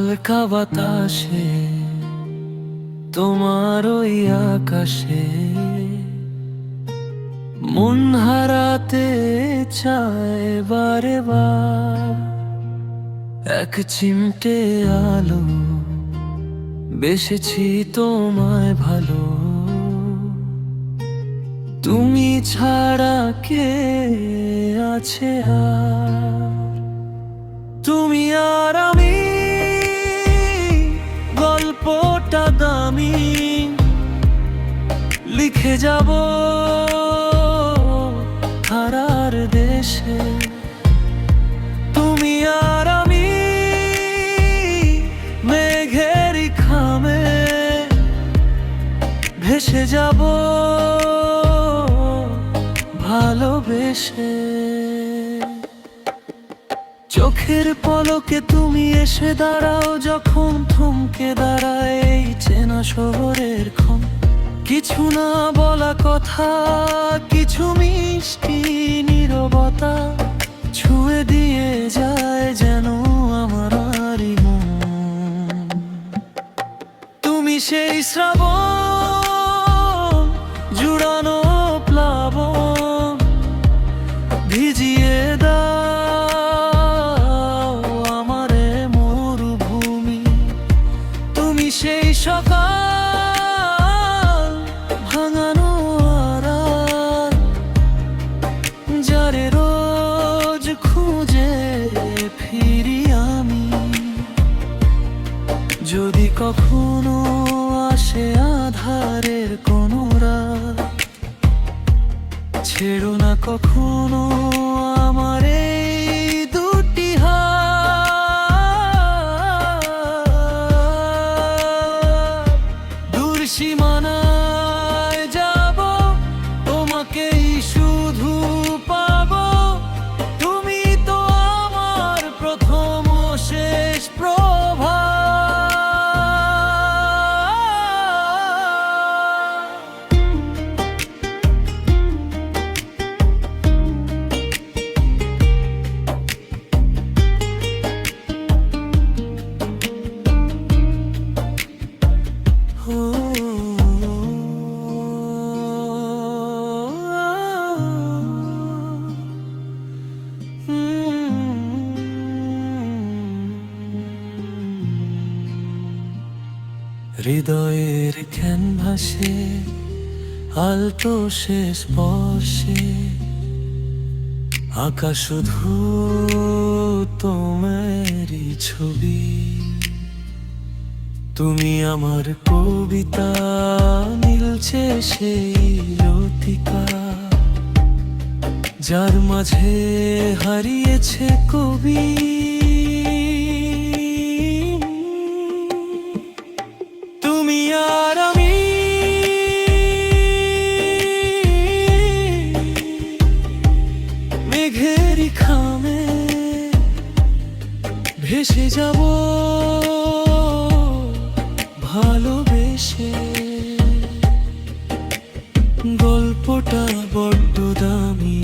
হালকা বাতাসে তোমার ওই আকাশে মন হারাতে চায় বারে বার। এক চিমটে আলো বেসেছি তোমায় ভালো, তুমি ছাড়া কে আছে আর? তুমি আর আমি, গল্পটা দামি লিখে যাব হারার দেশে। তুমি আর আমি মেঘের খামে ভেসে যাব ভালোবেসে। চোখের পলকে তুমি এসে দাঁড়াও যখন, থমকে দাঁড়ায় এই চেনা শহরের ক্ষণ। কিছু না বলা কথা, কিছু মিষ্টি নীরবতা ছুঁয়ে দিয়ে যায় যেন আমারই মন। তুমি সেই শ্রাবণ জুড়ানো প্লাবন, ভিজিয়ে দাও আমারে মরুভূমি। তুমি সেই সকাল ভাঙানো আড়াল, যারে রোজ খুঁজে ফিরি আমি। যদি কখনো আসে আধারের কোনো রাত, ছেড়ো না কখনো আমার এই দুটি হাত। দূর সীমানায় যাব, তোমাকেই শুধু পাবো। তুমি তো আমার প্রথম ও শেষ প্রভা। হৃদয়ের ক্যানভাসে আলতো শেষ স্পর্শে আঁকা শুধু তোমারই ছবি। তুমি আমার কবিতা, মিলছে সেই লতিকা যার মাঝে হারিয়েছে কবি। তুমি আর আমি মেঘের খামে ভেসে যাব ভালোবেসে। গল্পটা বড্ড দামি।